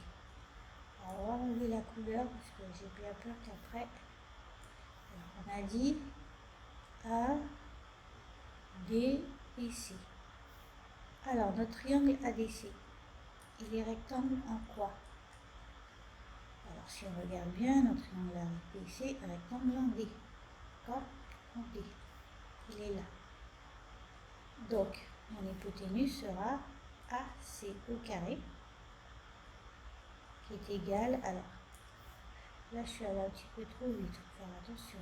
Alors, on va enlever la couleur parce que j'ai bien peur qu'après, on a dit A, D et C. Alors, notre triangle ADC, il est rectangle en quoi? Alors, si on regarde bien, notre triangle ADC est rectangle en D. D'accord? En D. Il est là. Donc, mon hypoténuse sera AC au carré, qui est égal, alors, là je suis allée un petit peu trop vite, il faut faire attention.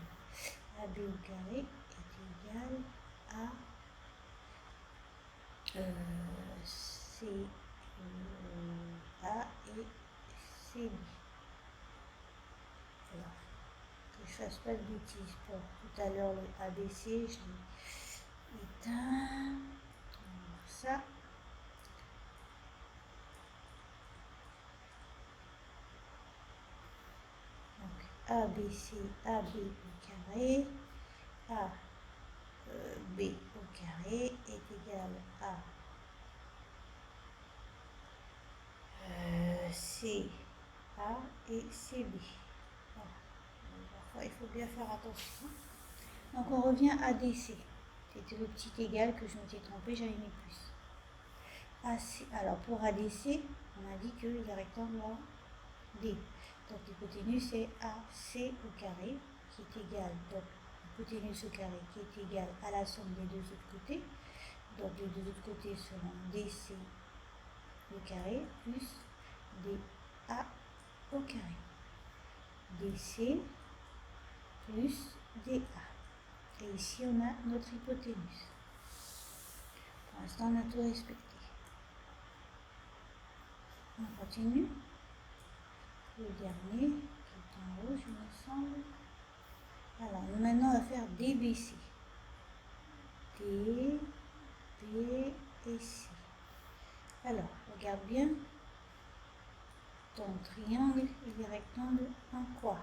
AB au carré est égal à C A et CB. Alors, que je fasse pas de bêtises. Pour tout à l'heure, le ABC, je l'ai éteint. On va voir ça. Donc, ABC, AB au carré, A, B au carré est égal à C, A et CB. Voilà. Parfois, il faut bien faire attention. Donc, on revient à DC. C'était le petit égal que je m'étais trompée, j'avais mis plus. AC, alors, pour ADC, on a dit que le rectangle en D. Donc, l'hypoténuse, c'est AC au carré, qui est égal, donc, l'hypoténuse au carré, qui est égal à la somme des deux autres côtés. Donc, les deux autres côtés seront DC au carré plus DA au carré. DC plus DA. Et ici, on a notre hypoténuse. Pour l'instant, on a tout respecté. On continue. Le dernier, qui est en rouge, il me semble. Alors, maintenant, on va faire DBC. D, B et C. Alors, regarde bien. Ton triangle, il est rectangle en quoi?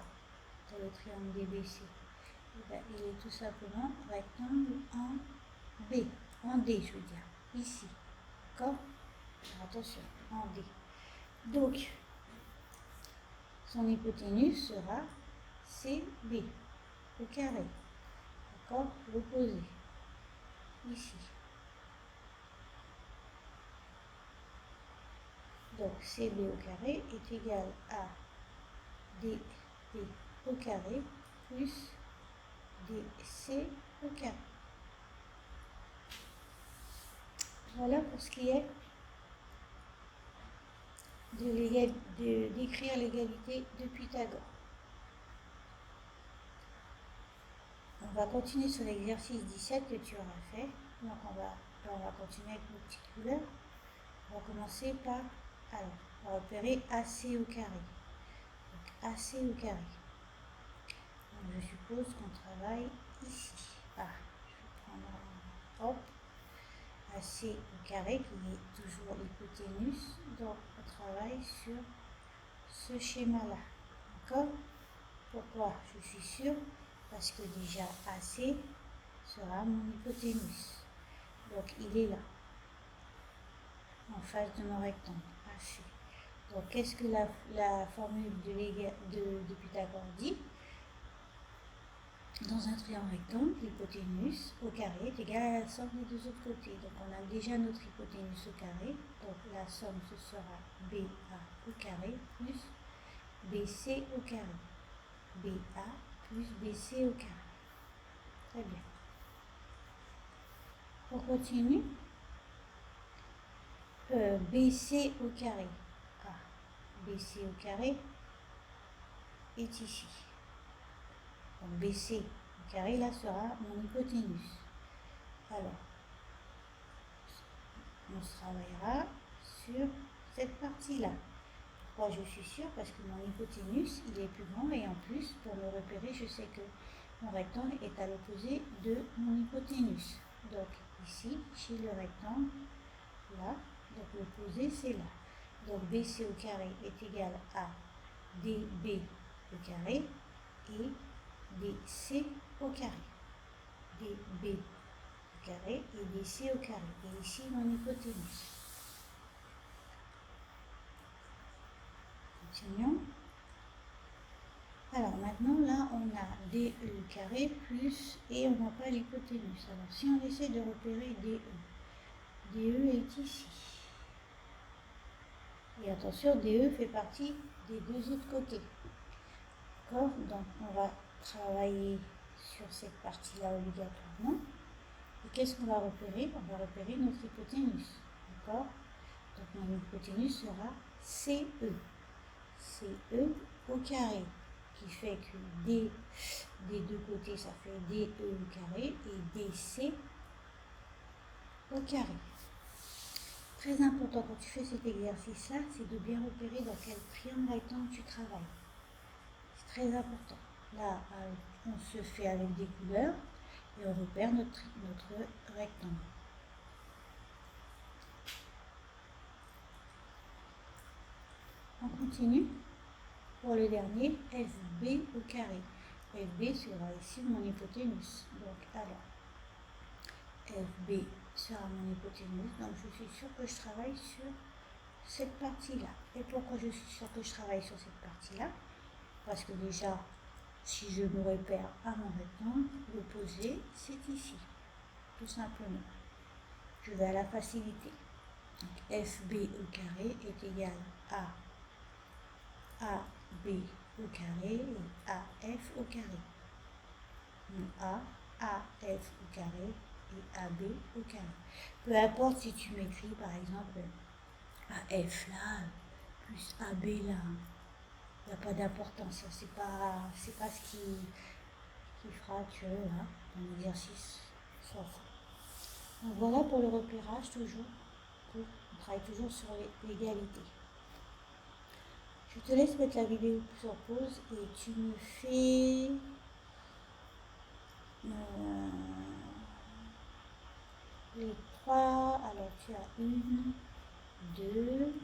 Dans le triangle DBC. Eh bien, il est tout simplement rectangle en B. En D, je veux dire. Ici. D'accord? Attention, en D. Donc, son hypoténuse sera CB au carré. D'accord? L'opposé. Ici. Donc, CB au carré est égal à DB au carré plus DC au carré. Voilà pour ce qui est d'écrire l'égalité de Pythagore. On va continuer sur l'exercice 17 que tu auras fait. Donc on va continuer avec nos petites couleurs. On va commencer par, alors, on va repérer AC au carré. Donc AC au carré. Donc je suppose qu'on travaille ici. Ah, je vais prendre, hop, AC au carré qui est toujours l'hypoténuse. Donc on travaille sur ce schéma-là. D'accord? Pourquoi? Je suis sûre parce que déjà AC sera mon hypoténuse. Donc il est là, en face de mon rectangle, AC. Donc qu'est-ce que la formule de Pythagore dit? Dans un triangle rectangle, l'hypoténuse au carré est égale à la somme des deux autres côtés. Donc on a déjà notre hypoténuse au carré. Donc la somme ce sera BA au carré plus BC au carré. BA plus BC au carré. Très bien. On continue. BC au carré. BC au carré est ici. Donc BC au carré, là, sera mon hypoténuse. Alors, on travaillera sur cette partie-là. Pourquoi je suis sûre? Parce que mon hypoténuse, il est plus grand et en plus, pour me repérer, je sais que mon rectangle est à l'opposé de mon hypoténuse. Donc ici, chez le rectangle, là, donc l'opposé c'est là. Donc BC au carré est égal à DB au carré et DC au carré. DB au carré et DC au carré. Et ici mon hypoténuse. Continuons. Alors maintenant là on a DE carré plus et on n'a pas l'hypoténuse. Alors si on essaie de repérer DE, DE est ici. Et attention, DE fait partie des deux autres côtés. D'accord? Donc on va travailler sur cette partie-là obligatoirement. Et qu'est-ce qu'on va repérer? On va repérer notre hypoténuse. D'accord? Donc mon hypoténuse sera CE. CE au carré, qui fait que D des deux côtés, ça fait DE au carré et DC au carré. Très important quand tu fais cet exercice-là, c'est de bien repérer dans quel triangle rectangle tu travailles. C'est très important. Là, on se fait avec des couleurs et on repère notre rectangle. On continue. Pour le dernier, FB au carré. FB sera ici mon hypoténuse. Donc, alors, FB sera mon hypoténuse. Donc, je suis sûre que je travaille sur cette partie-là. Et pourquoi je suis sûre que je travaille sur cette partie-là? Parce que déjà, si je me repère à mon rectangle, l'opposé, c'est ici. Tout simplement. Je vais à la facilité. Donc, FB au carré est égal à AB au carré et AF au carré. AF au carré et AB au carré. Peu importe si tu m'écris par exemple AF là, plus AB là, il n'y a pas d'importance. C'est pas ce qui fera que là, ton exercice soit fait. Donc voilà pour le repérage toujours. On travaille toujours sur l'égalité. Je te laisse mettre la vidéo sur pause et tu me fais les 3. Alors tu as 1, 2,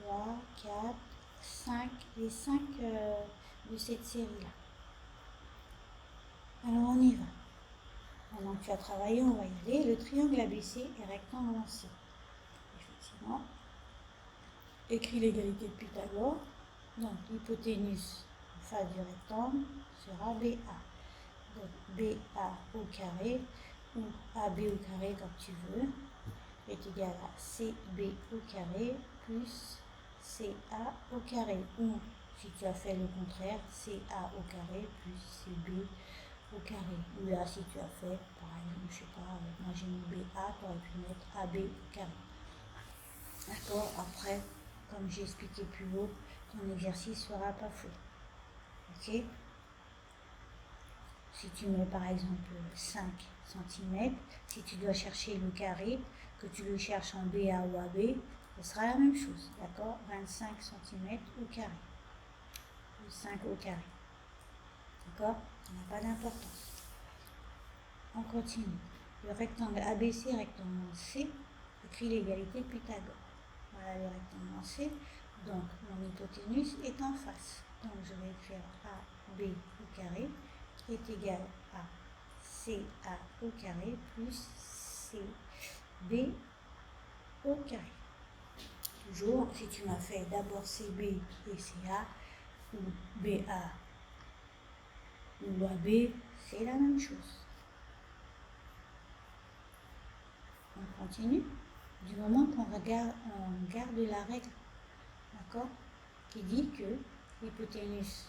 3, 4, 5, les 5 de cette série-là. Alors on y va. Pendant que tu as travaillé, on va y aller. Le triangle ABC est rectangle en C. Effectivement. Écris l'égalité de Pythagore. Donc l'hypoténuse en face du rectangle sera BA. Donc BA au carré ou AB au carré comme tu veux est égal à CB au carré plus CA au carré. Ou si tu as fait le contraire, CA au carré plus CB au carré. Ou là si tu as fait, par exemple, je sais pas, moi j'ai mis BA, tu aurais pu mettre AB au carré. D'accord? Après, comme j'ai expliqué plus haut, ton exercice sera pas faux. Ok? Si tu mets par exemple 5 cm, si tu dois chercher le carré, que tu le cherches en BA ou AB, ce sera la même chose. D'accord? 25 cm au carré. Ou 5 au carré. D'accord? Ça n'a pas d'importance. On continue. Le rectangle ABC, rectangle en C, écrit l'égalité de Pythagore. Voilà le rectangle en C. Donc, mon hypoténuse est en face. Donc, je vais écrire AB au carré est égal à CA au carré plus CB au carré. Toujours, si tu m'as fait d'abord CB et CA, ou BA ou AB, c'est la même chose. On continue du moment qu'on garde la règle, d'accord, qui dit que l'hypoténuse,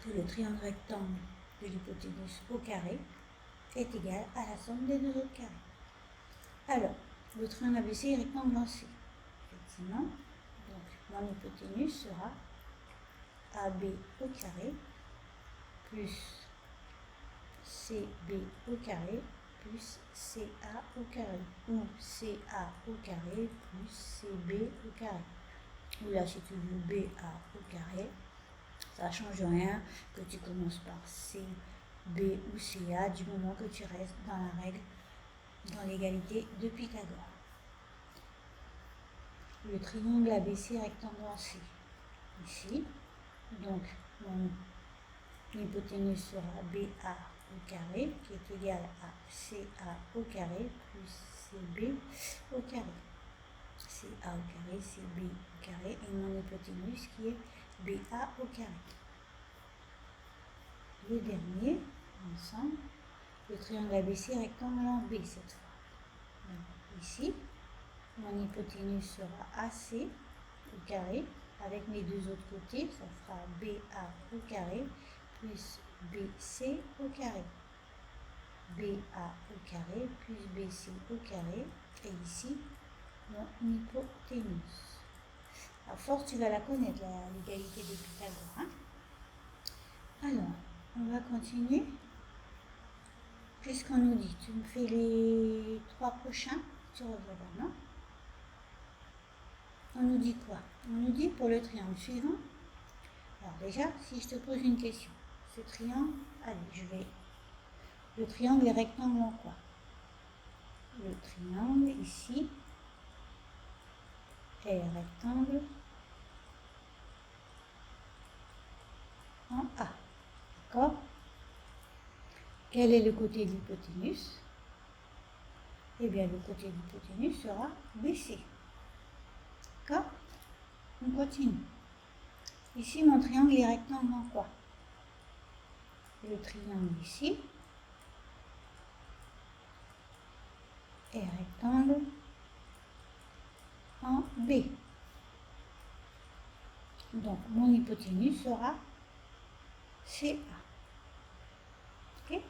que le triangle rectangle de l'hypoténuse au carré est égal à la somme des deux autres carrés. Alors, le triangle ABC est rectangle en C. Effectivement, donc mon hypoténuse sera AB au carré plus CB au carré plus CA au carré, ou CA au carré plus CB au carré. Ou là, si tu veux BA au carré, ça ne change rien que tu commences par C, B ou CA du moment que tu restes dans la règle, dans l'égalité de Pythagore. Le triangle ABC rectangle en C. Ici, donc mon hypoténuse sera BA au carré qui est égal à CA au carré plus CB au carré. CA au carré, CB au carré et mon hypoténuse qui est BA au carré. Le dernier, ensemble, le triangle ABC rectangle en B cette fois. Donc, ici, mon hypoténuse sera AC au carré. Avec mes deux autres côtés, ça fera BA au carré plus BC au carré. BA au carré plus BC au carré. Et ici, mon hypoténuse. À force, tu vas la connaître, l'égalité de Pythagore. Hein? Alors, on va continuer. Qu'est-ce qu'on nous dit? Tu me fais les 3 prochains? Tu reviens, non? On nous dit quoi? On nous dit pour le triangle suivant. Alors déjà, si je te pose une question, ce triangle, allez, le triangle est rectangle en quoi? Le triangle ici est rectangle en A. D'accord? Quel est le côté de l'hypoténuse? Eh bien, le côté de l'hypoténuse sera BC. D'accord? On continue. Ici, mon triangle est rectangle en quoi? Le triangle ici est rectangle en B. Donc, mon hypoténuse sera CA. Ok?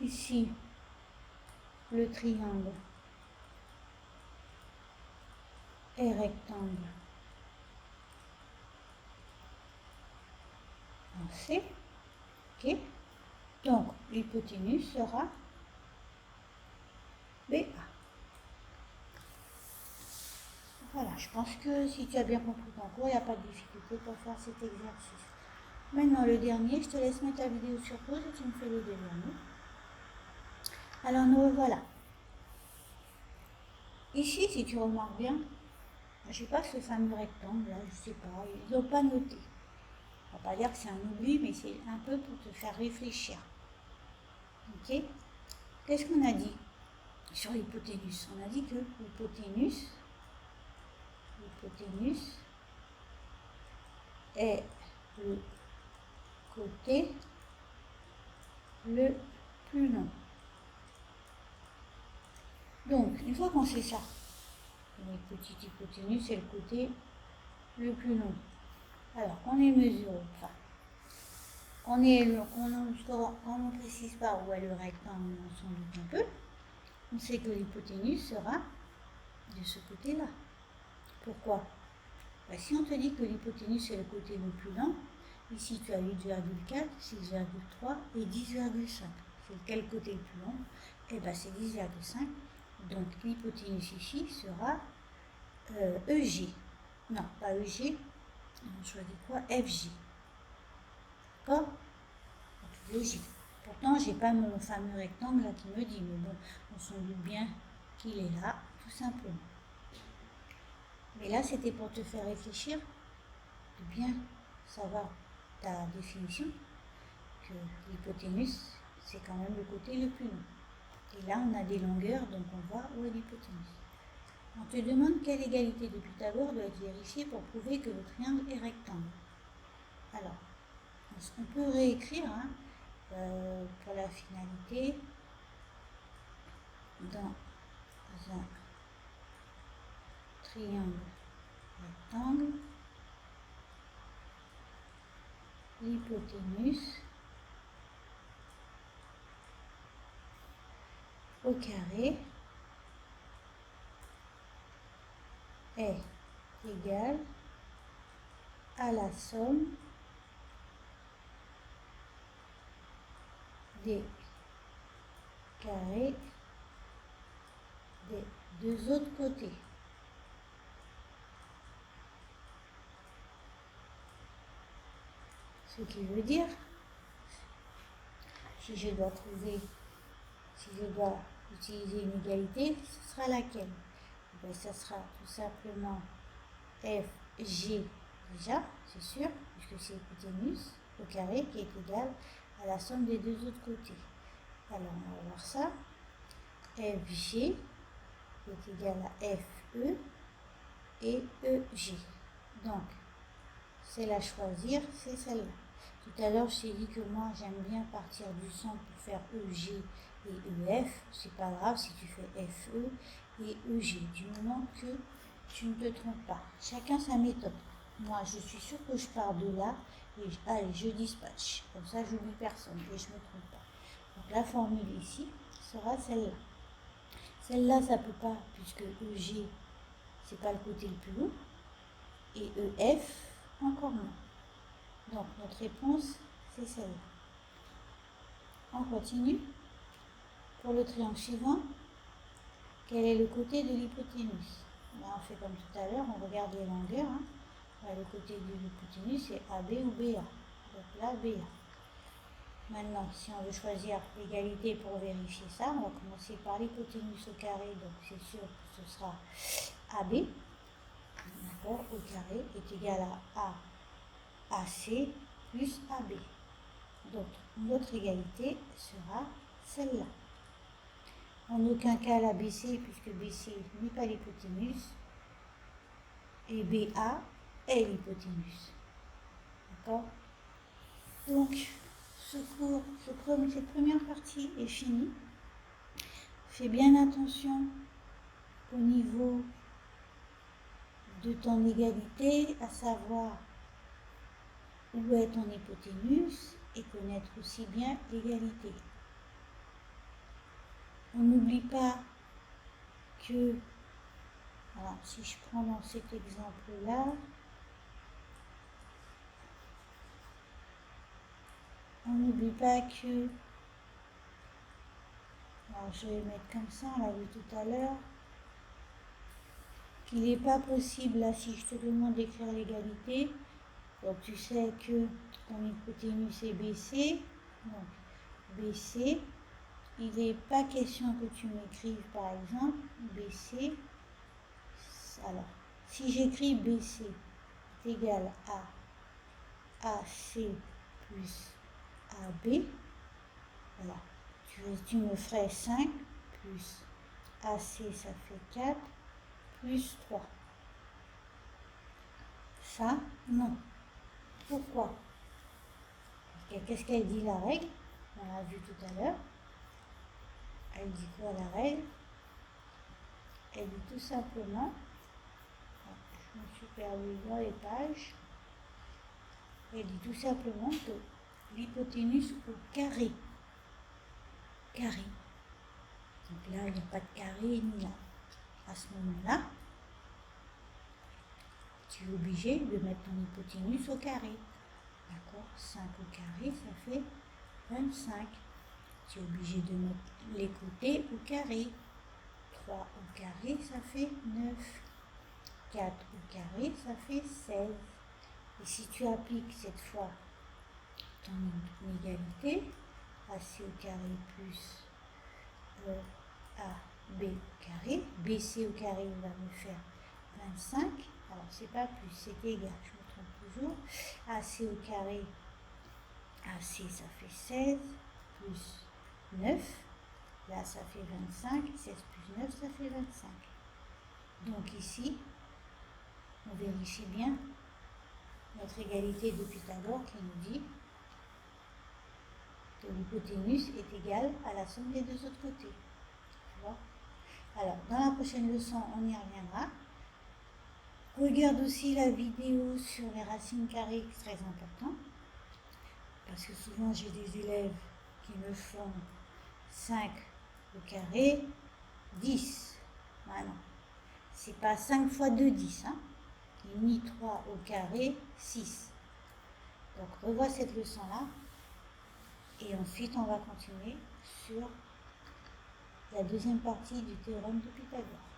Ici, le triangle est rectangle en C. Ok? Donc, l'hypoténuse sera BA. Voilà, je pense que si tu as bien compris ton cours, il n'y a pas de difficulté pour faire cet exercice. Maintenant, le dernier, je te laisse mettre la vidéo sur pause et tu me fais les deux derniers. Alors, nous revoilà. Ici, si tu remarques bien, je ne sais pas ce fameux rectangle là, je ne sais pas, ils n'ont pas noté. On ne va pas dire que c'est un oubli, mais c'est un peu pour te faire réfléchir. Ok? Qu'est-ce qu'on a dit sur l'hypoténuse? On a dit que l'hypoténuse est le côté le plus long. Donc, une fois qu'on sait ça, une petite hypoténuse, c'est le côté le plus long. Alors, qu'on ait mesuré, enfin, quand on ne précise pas où est le rectangle, on s'en doute un peu, on sait que l'hypoténuse sera de ce côté-là. Pourquoi? Ben, si on te dit que l'hypoténuse c'est le côté le plus long, ici tu as 8,4, 6,3 et 10,5. C'est quel côté le plus long? Eh bien c'est 10,5. Donc l'hypoténuse ici sera EG. Non, pas EG. On choisit quoi? FJ. D'accord? Logique. Pourtant, j'ai pas mon fameux rectangle là qui me dit, mais bon, on s'en doute bien qu'il est là, tout simplement. Mais là, c'était pour te faire réfléchir de bien savoir ta définition, que l'hypoténuse, c'est quand même le côté le plus long. Et là, on a des longueurs, donc on voit où est l'hypoténuse. On te demande quelle égalité de Pythagore doit être vérifiée pour prouver que le triangle est rectangle. Alors, on peut réécrire pour la finalité dans un triangle rectangle, l'hypoténuse au carré est égale à la somme des carrés des deux autres côtés. Ce qui veut dire, si je dois utiliser une égalité, ce sera laquelle? Ben, ça sera tout simplement FG déjà, c'est sûr, puisque c'est l'hypoténuse au carré qui est égal à la somme des deux autres côtés. Alors on va voir ça. FG est égal à FE et EG. Donc, celle à choisir, c'est celle-là. Tout à l'heure, je t'ai dit que moi, j'aime bien partir du centre pour faire EG et EF. C'est pas grave si tu fais FE et EG, du moment que tu ne te trompes pas. Chacun sa méthode. Moi, je suis sûre que je pars de là et allez, je dispatche. Comme ça, je n'oublie personne et je ne me trompe pas. Donc, la formule ici sera celle-là. Celle-là, ça ne peut pas, puisque EG, c'est pas le côté le plus long, et EF, encore moins. Donc, notre réponse, c'est celle-là. On continue. Pour le triangle suivant, quel est le côté de l'hypoténuse? Là, on fait comme tout à l'heure, on regarde les longueurs. Là, le côté de l'hypoténuse, c'est AB ou BA. Donc là, BA. Maintenant, si on veut choisir l'égalité pour vérifier ça, on va commencer par l'hypoténuse au carré. Donc, c'est sûr que ce sera AB. D'accord, au carré est égal à AC plus AB. Donc, notre égalité sera celle-là. En aucun cas la BC, puisque BC n'est pas l'hypoténuse, et BA est l'hypoténuse. D'accord? Donc, cette première partie est finie. Fais bien attention au niveau de ton égalité, à savoir où est ton hypoténuse et connaître aussi bien l'égalité. On n'oublie pas que, alors si je prends dans cet exemple-là, on n'oublie pas que, alors je vais mettre comme ça, on l'a vu tout à l'heure, qu'il n'est pas possible, là si je te demande d'écrire l'égalité, donc tu sais que ton hypoténuse est BC, donc BC, il n'est pas question que tu m'écrives par exemple BC. Alors, si j'écris BC est égal à AC plus AB, voilà, tu me ferais 5 plus AC, ça fait 4, plus 3. Ça, non. Pourquoi? Qu'est-ce qu'elle dit la règle? On l'a vu tout à l'heure. Elle dit quoi la règle? Elle dit tout simplement, je me suis perdu dans les pages, elle dit tout simplement que l'hypoténuse au carré. Carré. Donc là, il n'y a pas de carré ni là. À ce moment-là, tu es obligé de mettre ton hypoténuse au carré. D'accord? 5 au carré, ça fait 25. Tu es obligé de mettre les côtés au carré. 3 au carré, ça fait 9. 4 au carré, ça fait 16. Et si tu appliques cette fois ton égalité, AC au carré plus AB au carré, BC au carré va me faire 25. Alors c'est pas plus, c'est égal, je me trompe. toujours. AC au carré, AC ça fait 16, plus 9. Là ça fait 25, 16 plus 9 ça fait 25. Donc ici, on vérifie bien notre égalité de Pythagore qui nous dit que l'hypoténuse est égale à la somme des deux autres côtés. Tu vois? Alors, dans la prochaine leçon, on y reviendra. Regarde aussi la vidéo sur les racines carrées, c'est très important. Parce que souvent, j'ai des élèves qui me font 5 au carré, 10. Ah non, c'est pas 5 fois 2, 10. Hein. Et ni 3 au carré, 6. Donc, revois cette leçon-là. Et ensuite, on va continuer sur la deuxième partie du théorème de Pythagore.